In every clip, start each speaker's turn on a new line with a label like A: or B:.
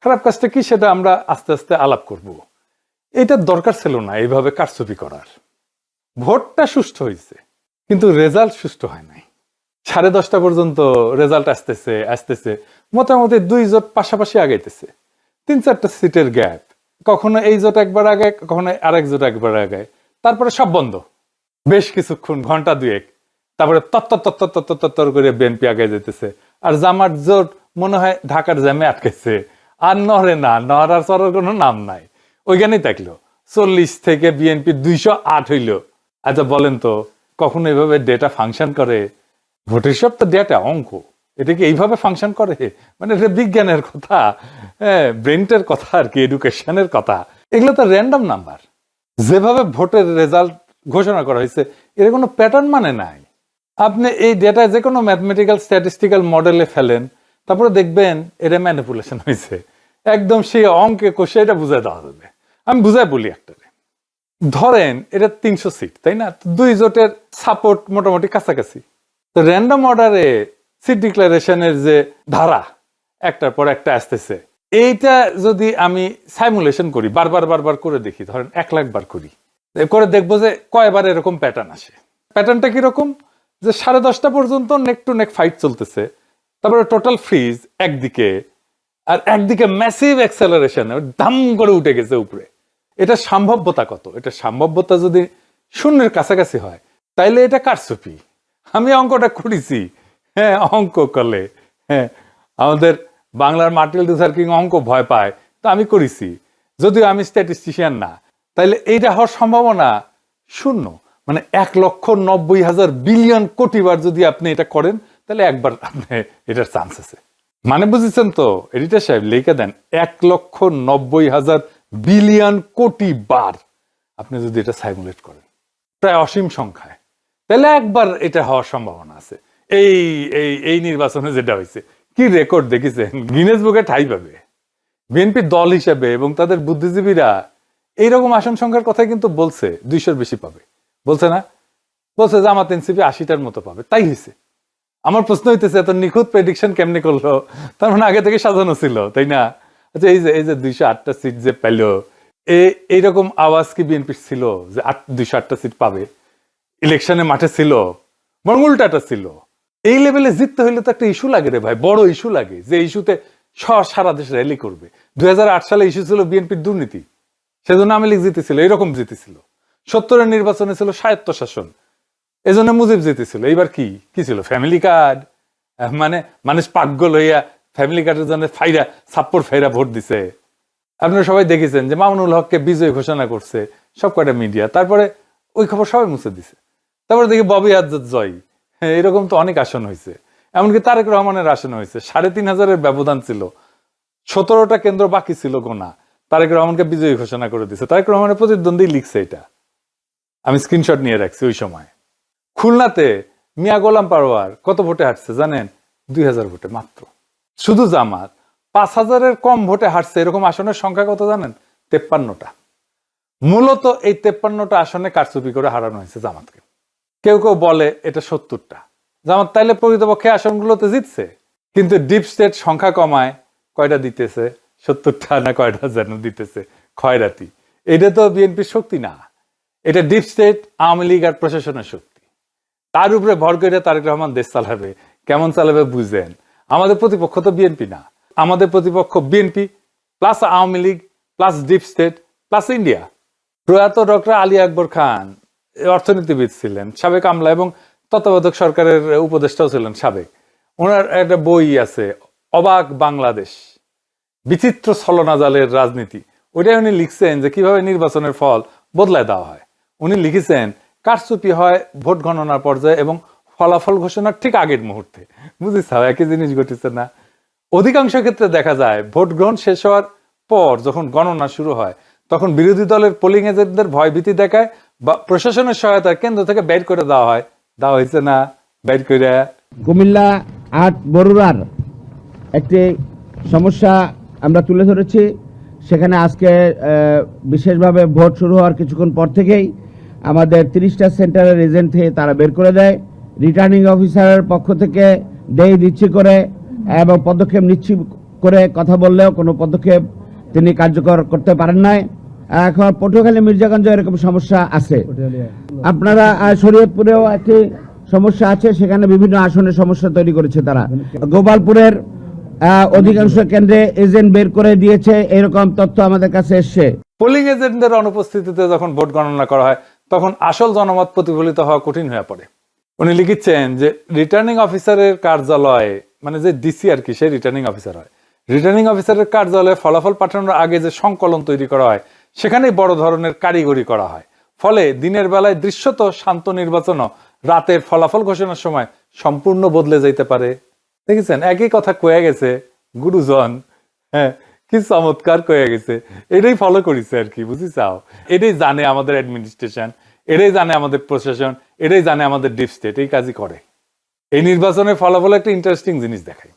A: খারাপ কাজটা কি সেটা আমরা আস্তে আস্তে আলাপ করব। এটার দরকার ছিল না এইভাবে কারচুপি করার। ভোটটা সুষ্ঠু হয়েছে, কিন্তু রেজাল্ট সুষ্ঠু হয় নাই। 10:30 পর্যন্ত রেজাল্ট আসতেছে মোটামুটি 2 জোট পাশাপাশি আগাইতেছে, 3-4টা সিটের গ্যাপ, কখনো এই জোট একবার আগে, কখনো আরেক জোট একবার আগে, তারপরে সব বন্ধ বেশ কিছুক্ষণ, ঘন্টা 2-1, তারপরে তত্তর করে বিএনপি আগে যেতেছে। আর জামাত জোট মনে হয় ঢাকার জ্যামে আটকেছে, আর নড়ে না, নড়ার চড়ার কোনো নাম নাই, ওইখানেই থাকলো। 40 থেকে বিএনপি 208 হইল। আচ্ছা বলেন তো, কখনো এইভাবে ডেটা ফাংশন করে? ভোটের সব তো ডেটা, অঙ্ক, এটা কি এইভাবে ফাংশন করে? মানে এটা বিজ্ঞানের কথা, ব্রেনটের কথা আর কি, এডুকেশনের কথা। এগুলো তো র্যান্ডম নাম্বার। যেভাবে ভোটের রেজাল্ট ঘোষণা করা হয়েছে এর কোনো প্যাটার্ন মানে নাই। আপনি এই ডেটা যে কোনো ম্যাথমেটিক্যাল স্ট্যাটিস্টিক্যাল মডেলে ফেলেন, তারপরে দেখবেন এটা ম্যানিপুলেশন হয়েছে, একদম সেই অঙ্কে কষে এটা বুঝাই দেওয়া যাবে। আমি বুঝাই বলি একটা, ধরেন এটা 300 সিট, তাই না? 2 জোটের সাপোর্ট মোটামুটি কাছাকাছি। তো র্যান্ডম অর্ডারে সিট ডিক্লারেশনের যে ধারা একটার পর একটা আসতেছে, এইটা যদি আমি সাইমুলেশন করি, বারবার করে দেখি, ধরেন 1 লাখ বার করি, করে দেখবো যে কয়বার এরকম প্যাটার্ন আসে। প্যাটার্নটা কিরকম? যে 10:30 পর্যন্ত নেক টু নেক ফাইট চলতেছে, তারপরে টোটাল ফ্রিজ একদিকে, আর একদিকে ম্যাসিভ অ্যাক্সেলারেশন, দাম করে উঠে গেছে উপরে। এটা সম্ভাব্যতা কত? এটা সম্ভাব্যতা যদি 0-এর কাছাকাছি হয় তাইলে এটা কারচুপি। আমি অঙ্কটা করেছি, অঙ্ক করলে আমাদের বাংলার মার্টিন লুথার কিং অঙ্ক ভয় পায়, তো আমি করেছি, যদিও আমি স্ট্যাটিস্টিশিয়ান না। তাইলে এইটা হওয়ার সম্ভাবনা 0। মানে 1,90,000 বিলিয়ন কোটি বার যদি আপনি এটা করেন, তাহলে একবার আপনি এটার চান্স আছে। মানে বুঝেছেন তো এডিটর সাহেব? লিখে দেন 1,90,000 বিলিয়ন কোটি বার আপনি যদি এটা সাইমুলেট করেন, প্রায় অসীম সংখ্যায়, তাহলে একবার এটা হওয়ার সম্ভাবনা আছে। এই এই এই নির্বাচনে যেটা হয়েছে, কি রেকর্ড দেখেছেন? গিনেস বুকে ঠাঁই পাবে বিএনপি দল হিসেবে। এবং তাদের বুদ্ধিজীবীরা এইরকম আসন সংখ্যার কথা কিন্তু বলছে 200-র বেশি পাবে, বলছে না? বলছে জামাত এনসিপি 80টার মতো পাবে। তাই হয়েছে। আমার প্রশ্ন হইতেছে, এত নিখুঁত প্রেডিকশন কেমনে করলো? তার মানে আগে থেকে সাজানো ছিল, তাই না? আচ্ছা, এই যে 208টা সিট যে পেল, এইরকম আওয়াজ কি বিএনপি ছিল যে 208টা সিট পাবে? ইলেকশনে মাঠে ছিল, বরং উল্টাটা ছিল। এই লেভেলে জিততে হইলে তো একটা ইস্যু লাগে রে ভাই, বড় ইস্যু লাগে, যে ইস্যুতে সারা দেশ র্যালি করবে। 2008 সালে ইস্যু ছিল বিএনপির দুর্নীতি, সেজন্য আওয়ামী লীগ জিতেছিল, এরকম জিতেছিল। 70-এর নির্বাচনে ছিল স্বায়ত্তশাসন, এজন্য মুজিব জিতেছিল। এইবার কি ছিল? Family card. মানে মানুষ পাগল হইয়া ফ্যামিলি কার্ডের জন্য ছাপ্পর ফাইরা ভোট দিছে। আপনারা সবাই দেখেছেন যে মামুনুল হককে বিজয় ঘোষণা করছে সব কয়টা মিডিয়া, তারপরে ওই খবর সবাই মুছে দিছে। তারপরে দেখি ববি আজাদ জয়। এরকম তো অনেক আসন হয়েছে, এমনকি তারেক রহমানের আসন হয়েছে। 3,500-এর ব্যবধান ছিল, 17টা কেন্দ্র বাকি ছিল গোনা, তারেক রহমানকে বিজয়ী ঘোষণা করে দিছে। তারেক রহমানের প্রতিদ্বন্দ্বী লিখছে এটা, আমি স্ক্রিনশট নিয়ে রাখছি। ওই সময় খুলনাতে মিয়া গোলাম পারোয়ার কত ভোটে হারছে জানেন? 2000 ভোটে মাত্র। শুধু জামাত 5,000-এর কম ভোটে হারছে। এরকম আসনের সংখ্যা কত জানেন? 53টা। মূলত এই 53টা আসনে কারচুপি করে হারানো হয়েছে জামাতকে। কেউ কেউ বলে এটা 70টা। জামাত তাইলে প্রকৃতপক্ষে আসনগুলোতে জিতছে, কিন্তু ডিপ স্টেট সংখ্যা কমায় কয়টা দিতেছে? 70টা না কয়টা যেন দিতেছে, খয়রাতি। এটা তো বিএনপির শক্তি না, এটা ডিপ স্টেট, আওয়ামী লীগ আর প্রশাসনের শক্তি। তার উপরে ভর করে তারেক রহমান দেশ চালাবে। কেমন চালাবে বুঝেন? আমাদের প্রতিপক্ষ তো বিএনপি না, আমাদের প্রতিপক্ষ BNP plus Awami League plus deep state plus India. প্রয়াত ডক্টর আলী আকবর খান অর্থনীতিবিদ ছিলেন, সাবেক আমলা এবং তত্ত্বাবধায়ক সরকারের উপদেষ্টাও ছিলেন সাবেক। ওনার একটা বই আছে, অবাক বাংলাদেশ, বিচিত্র ছলনাজালের রাজনীতি। ওইটাই উনি লিখছেন যে কিভাবে নির্বাচনের ফল বদলায় দেওয়া হয়। উনি লিখেছেন কারচুপি হয় ভোট গণনার পর্যায়ে এবং ফলাফল ঘোষণার ঠিক আগের মুহূর্তে। বুঝেছ? একই জিনিস ঘটেছে না? অধিকাংশ ক্ষেত্রে দেখা যায় ভোট গ্রহণ শেষ হওয়ার পর যখন গণনা শুরু হয়, তখন বিরোধী দলের পোলিং এজেন্টদের ভয়ভীতি দেখায় বা প্রশাসনের সহায়তায় কেন্দ্র থেকে বের করে দেওয়া হয়। দেওয়া হয়েছে না? বের করে
B: কুমিল্লা 8 বরুড়ার একটি সমস্যা আমরা তুলে ধরেছি। সেখানে আজকে বিশেষভাবে ভোট শুরু হওয়ার কিছুক্ষণ পর থেকেই আমাদের 30টা সেন্টারের এজেন্ট থেকে তারা বের করে দেয়। রিটার্নিং অফিসারের পক্ষ থেকে দেই দিচ্ছি করে এবং পদক্ষেপ নিচ্ছি করে কথা বললেও কোনো পদক্ষেপ তিনি কার্যকর করতে পারেন নাই। এখন পটুয়াখালী মির্জাগঞ্জ এরকম সমস্যা আছে। আপনারা শরীয়তপুরেও একটি সমস্যা আছে, সেখানে বিভিন্ন আসনে সমস্যা তৈরি করেছে তারা। গোপালপুরের অধিকাংশ কেন্দ্রে এজেন্ট বের করে দিয়েছে, এরকম তথ্য আমাদের কাছে এসছে।
A: পোলিং এজেন্টদের অনুপস্থিতিতে যখন ভোট গণনা করা হয় তখন আসল জনমত প্রতিফলিত হওয়া কঠিন হয়ে পড়ে। উনি লিখেছেন যে রিটার্নিং অফিসারের কার্যালয়ে, মানে যে ডিসি আর কি, সে রিটার্নিং অফিসার হয়, রিটার্নিং অফিসারের কার্যালয়ে ফলাফল পাঠানোর আগে যে সংকলন তৈরি করা হয় সেখানেই বড় ধরনের কারিগরি করা হয়। ফলে দিনের বেলায় দৃশ্যত শান্ত নির্বাচনও রাতের ফলাফল ঘোষণার সময় সম্পূর্ণ বদলে যাইতে পারে। দেখেছেন, একই কথা কয়ে গেছে গুরুজন, হ্যাঁ, কি চমৎকার কয়ে গেছে। এটাই ফলো করেছে আর কি, বুঝি চাও। এটাই জানে আমাদের অ্যাডমিনিস্ট্রেশন, এটাই জানে আমাদের প্রশাসন, এটাই জানে আমাদের ডিপ স্টেট, এই কাজই করে। এই নির্বাচনের ফলাফল একটা ইন্টারেস্টিং জিনিস দেখায়।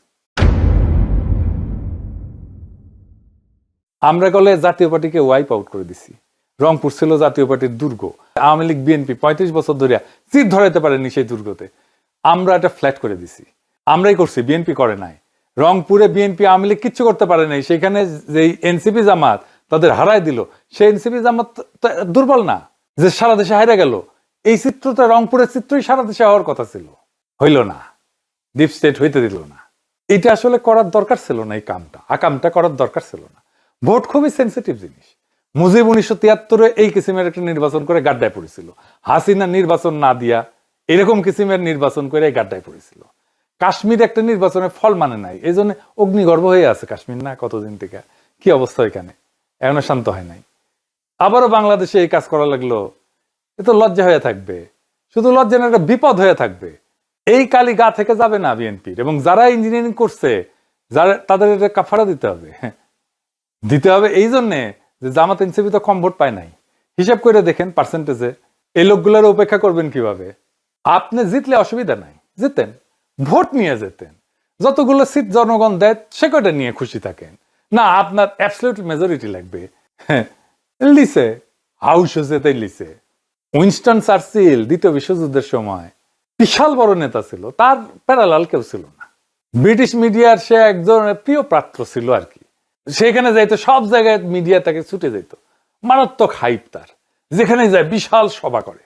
A: আমরা গলে জাতীয় পার্টিকে ওয়াইপ আউট করে দিছি। রংপুর ছিল জাতীয় পার্টির দুর্গ। আওয়ামী লীগ বিএনপি 35 বছর ধরে চির ধরাইতে পারেনি সেই দুর্গতে। আমরা এটা ফ্ল্যাট করে দিছি। আমরাই করছি, বিএনপি করে নাই। রংপুরে বিএনপি আওয়ামী লীগ কিচ্ছু করতে পারে নাই। সেখানে যে এনসিপি জামাত তাদের হারায় দিল, সেই এনসিপি জামাত দুর্বল না যে সারা দেশে হারিয়ে গেল। এই চিত্রটা, রংপুরের চিত্রই সারা দেশে হওয়ার কথা ছিল, হইল না, ডিপ স্টেট হইতে দিল না। এটা আসলে করার দরকার ছিল না, এই কামটা করার দরকার ছিল না। ভোট খুবই সেন্সিটিভ জিনিস। মুজিব 1973-এ এই কিসিমের একটা নির্বাচন করে গাড্ডায় পড়েছিল। হাসিনা নির্বাচন না দিয়া এরকম কিসিমের নির্বাচন করে গাড্ডায় পড়েছিল। কাশ্মীর একটা নির্বাচনের ফল মানে নাই, এই জন্য অগ্নিগর্ভ হয়ে আছে কাশ্মীর, না কতদিন থেকে কি অবস্থা এখানে, এখনো শান্ত হয় নাই। আবারও বাংলাদেশে এই কাজ করা লাগলো, এ তো লজ্জা হয়ে থাকবে, শুধু লজ্জা না, একটা বিপদ হয়ে থাকবে। এই কালি গা থেকে যাবে না বিএনপির, এবং যারা ইঞ্জিনিয়ারিং করছে যারা, তাদের এটা কাফারা দিতে হবে। এই জন্যে যে জামাত এনসিপি তো কম ভোট পায় নাই। হিসাব করে দেখেন পার্সেন্টেজে, এই লোকগুলোর উপেক্ষা করবেন কিভাবে? আপনি জিতলে অসুবিধা নাই, জিতেন, ভোট নিয়ে যেতেন, যতগুলো সিট জনগণ দেয় সে কয়টা নিয়ে খুশি থাকেন। না, আপনার অ্যাবসলিউট মেজরিটি লাগবে। লিসে হাউস যেতেই লিসে। উইনস্টন চার্চিল দ্বিতীয় বিশ্বযুদ্ধের সময় বিশাল বড় নেতা ছিল, তার প্যারালাল কেউ ছিল না। ব্রিটিশ মিডিয়ার সে একজন প্রিয় পাত্র ছিল আর কি। সেখানে যাইতো, সব জায়গায় মিডিয়া তাকে ছুটে যেত, মারাত্মক হাইপ তার, যেখানে যায় বিশাল সভা করে।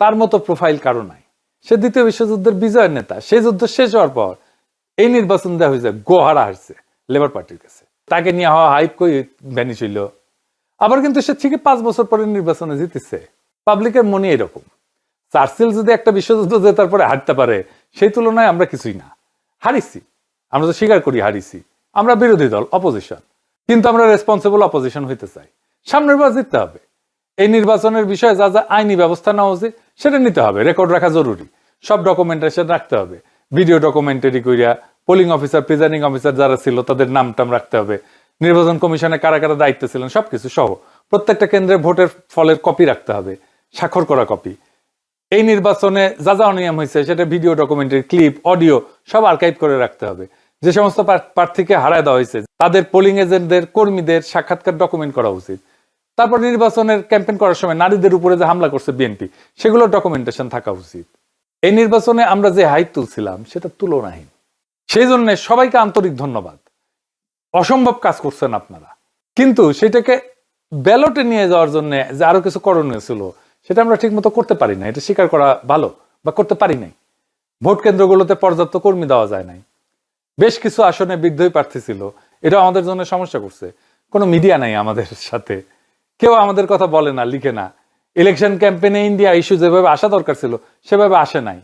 A: তার মতো প্রোফাইল কারো নাই। সে দ্বিতীয় বিশ্বযুদ্ধের বিজয়ের নেতা। সেই যুদ্ধ শেষ হওয়ার পর এই নির্বাচন দেওয়া হয়েছে, গোহারা হারছে লেবার পার্টির কাছে। তাকে নিয়ে হওয়া হাইপ কই ভ্যানিশ হইল। আবার কিন্তু সে ঠিকই 5 বছর পরে নির্বাচনে জিতেছে। পাবলিকের মনে এরকম। চার্চিল যদি একটা বিশ্বযুদ্ধ জেতার পরে হারতে পারে, সেই তুলনায় আমরা কিছুই না, হারিছি। আমরা তো স্বীকার করি হারিছি, আমরা বিরোধী দল, অপোজিশন, কিন্তু আমরা রেসপন্সিবল অপোজিশন হইতে চাই। সামনের বার জিততে হবে। এই নির্বাচনের বিষয়ে যা যা আইনি ব্যবস্থা নেওয়া উচিত সেটা নিতে হবে। রেকর্ড রাখা জরুরি, সব ডকুমেন্টেশন রাখতে হবে, ভিডিও ডকুমেন্টারি কইরা। পোলিং অফিসার, প্রিজাইডিং অফিসার যারা ছিল তাদের নামটাম রাখতে হবে। নির্বাচন কমিশনে কারা কারা দায়িত্ব ছিলেন সবকিছু সহ। প্রত্যেকটা কেন্দ্রে ভোটের ফলের কপি রাখতে হবে, স্বাক্ষর করা কপি। এই নির্বাচনে যা যা অনিয়ম হয়েছে সেটা ভিডিও ডকুমেন্টারি, ক্লিপ, অডিও সব আর্কাইভ করে রাখতে হবে। যে সমস্ত প্রার্থীকে হারায় দেওয়া হয়েছে তাদের, পোলিং এজেন্টদের, কর্মীদের সাক্ষাৎকার ডকুমেন্ট করা উচিত। তারপর নির্বাচনের ক্যাম্পেইন করার সময় নারীদের উপরে যে হামলা করছে বিএনপি, সেগুলো ডকুমেন্টেশন থাকা উচিত। এই নির্বাচনে আমরা যে হাইপ তুলছিলাম সেটা তুলনাহীন। সেই জন্য সবাইকে আন্তরিক ধন্যবাদ। অসম্ভব কাজ করছেন আপনারা, কিন্তু সেটাকে ব্যালটে নিয়ে যাওয়ার জন্য যে আরো কিছু করণীয় ছিল সেটা আমরা ঠিক মতো করতে পারি না। এটা স্বীকার করা ভালো, বা করতে পারি নাই। ভোট কেন্দ্রগুলোতে পর্যাপ্ত কর্মী দেওয়া যায় নাই। বেশ কিছু আসনে বিদ্রোহী প্রার্থী ছিল, এটা আমাদের জন্য সমস্যা করছে। কোনো মিডিয়া নাই আমাদের সাথে, কেউ আমাদের কথা বলে না, লিখে না। ইলেকশন ক্যাম্পেইনে ইন্ডিয়া ইস্যু যেভাবে আসা দরকার ছিল সেভাবে আসে নাই।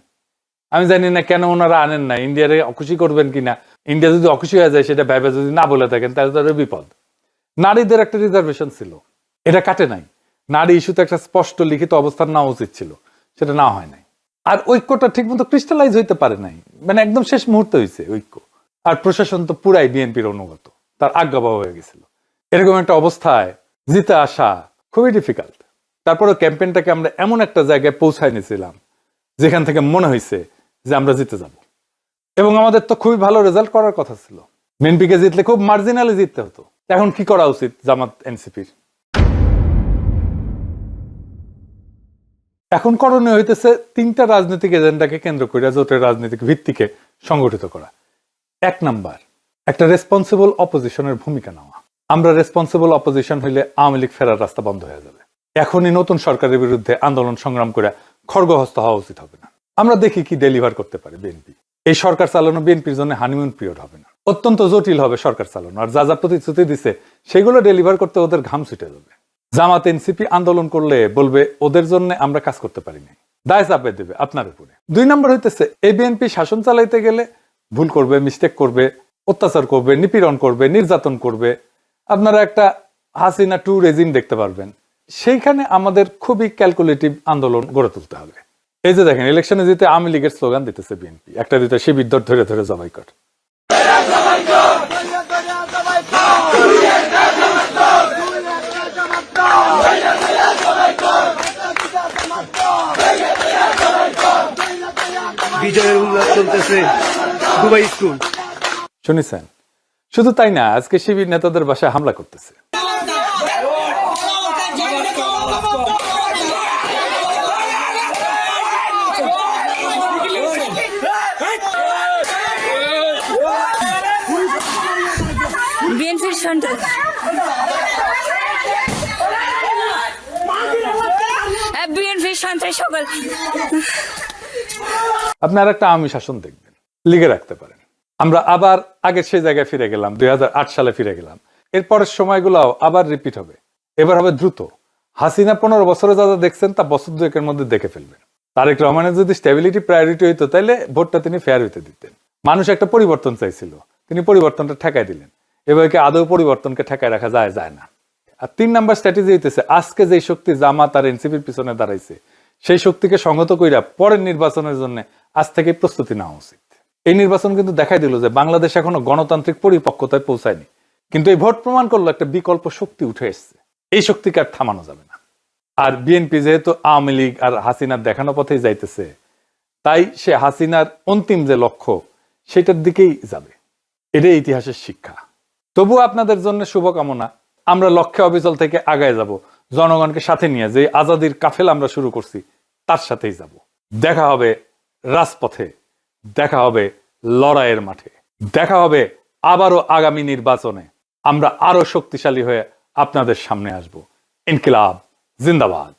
A: আমি জানি না কেন ওনারা আনেন না। ইন্ডিয়ারে অখুশি করবেন কিনা, ইন্ডিয়া যদি অখুশি হয়ে যায় সেটা ভেবে যদি না বলে থাকেন তাহলে তাদের বিপদ। নারীদের একটা রিজার্ভেশন ছিল, এটা কাটে নাই। নারী ইস্যুতে একটা স্পষ্ট লিখিত অবস্থান নেওয়া উচিত ছিল, সেটা না হয় নাই। আর ঐক্যটা ঠিক মতো ক্রিস্টালাইজ হইতে পারে নাই, মানে একদম শেষ মুহূর্তে হয়েছে ঐক্য। আর প্রশাসন তো পুরাই বিএনপির অনুগত, তার আজ্ঞাবহ হয়ে গেছিল। এরকম একটা অবস্থায় জিতে আসা খুবই ডিফিকাল্ট। তারপরে ক্যাম্পেইনটাকে আমরা এমন একটা জায়গায় পৌঁছায় নিয়েছিলাম যেখান থেকে মনে হয়েছে যে আমরা জিতে যাব, এবং আমাদের তো খুবই ভালো রেজাল্ট করার কথা ছিল। বিএনপিকে জিতলে খুব মার্জিনালি জিততে হতো। এখন কি করা উচিত জামাত এনসিপির? এখন করণীয় হইতেছে 3টা রাজনৈতিক এজেন্ডাকে কেন্দ্র করে জোটের রাজনৈতিক ভিত্তিকে সংগঠিত করা। 1 নাম্বার, একটা রেসপন্সিবল অপোজিশনের ভূমিকা নেওয়া। আমরা রেসপন্সিবল অপোজিশন হইলে আওয়ামী লীগ ফেরার রাস্তা বন্ধ হয়ে যাবে। এখনই নতুন সরকারের বিরুদ্ধে আন্দোলন সংগ্রাম করে খড়গহস্ত হওয়া উচিত হবে না। আমরা দেখি কি ডেলিভার করতে পারে বিএনপি। এই সরকার চালানো বিএনপির জন্য হানিমুন পিরিয়ড হবে না, অত্যন্ত জটিল হবে সরকার চালানো। আর যা যা প্রতিশ্রুতি দিছে সেগুলো ডেলিভার করতে ওদের ঘাম ছুটে যাবে। জামাত এনসিপি আন্দোলন করলে বলবে ওদের জন্য আমরা কাজ করতে পারিনি, দায় চাপে দেবে আপনার উপরে। 2 নম্বর হইতেছে এই বিএনপি শাসন চালাইতে গেলে ভুল করবে, মিস্টেক করবে, অত্যাচার করবে, নিপীড়ন করবে, নির্যাতন করবে। আপনারা একটা হাসিনা 2 রেজিম দেখতে পারবেন। সেইখানে আমাদের খুবই ক্যালকুলেটিভ আন্দোলন গড়ে তুলতে হবে। এই যে দেখেন ইলেকশনে জিতে আওয়ামী লীগের স্লোগান দিতেছে বিএনপি, একটা দিতে শিবির ধরে ধরে জবাই কর।
C: বিজয়ের উল্লাস চলতেছে দুবাই স্কুল।
A: শুনেছেন? শুধু তাই না, আজকে শিবির নেতাদের বাসায় হামলা করতেছে।
D: বিএনপির সন্ত্রাস, বিএনপির সন্ত্রাস সকল।
A: আপনি আর একটা আওয়ামী শাসন দেখবেন, লিগে রাখতে পারেন। আমরা আবার আগের সেই জায়গায় ফিরে গেলাম, 2008 সালে ফিরে গেলাম। এরপরের সময়গুলোও আবার রিপিট হবে। এবার হবে দ্রুত। হাসিনা 15 বছরে যা যা দেখছেন তা বছর 2-এর মধ্যে দেখে ফেলবেন। তারেক রহমানের যদি স্টেবিলিটি প্রায়োরিটি হইতো তাহলে ভোটটা তিনি ফেয়ার হইতে দিতেন। মানুষ একটা পরিবর্তন চাইছিল, তিনি পরিবর্তনটা ঠেকাই দিলেন। এবার কি আদৌ পরিবর্তনকে ঠেকায় রাখা যায়? যায় না। আর 3 নাম্বার স্ট্র্যাটেজি হইতেছে আজকে যে শক্তি জামাত আর এনসিপির পিছনে দাঁড়াইছে সেই শক্তিকে সংহত কইরা পরের নির্বাচনের জন্য আজ থেকে প্রস্তুতি নেওয়া উচিত। এই নির্বাচন কিন্তু দেখাই দিল যে বাংলাদেশ এখনো গণতান্ত্রিক পরিপক্কতায় পৌঁছায়নি, কিন্তু এই ভোট প্রমাণ করলো একটা বিকল্প শক্তি উঠে এসছে। এই শক্তিকে আর থামানো যাবে না। আর বিএনপি যেহেতু আওয়ামী লীগ আর হাসিনার দেখানো পথেই যাইতেছে, তাই সে হাসিনার অন্তিম যে লক্ষ্য সেটার দিকেই যাবে। এটাই ইতিহাসের শিক্ষা। তবু আপনাদের জন্য শুভকামনা। আমরা লক্ষ্যে অবিচল থেকে আগায় যাব, জনগণকে সাথে নিয়ে যে আজাদির কাফেলা আমরা শুরু করছি তার সাথেই যাব। দেখা হবে রাজপথে, দেখা হবে লড়াইয়ের মাঠে, দেখা হবে আবারও আগামী নির্বাচনে। আমরা আরো শক্তিশালী হয়ে আপনাদের সামনে আসব। ইনকিলাব জিন্দাবাদ।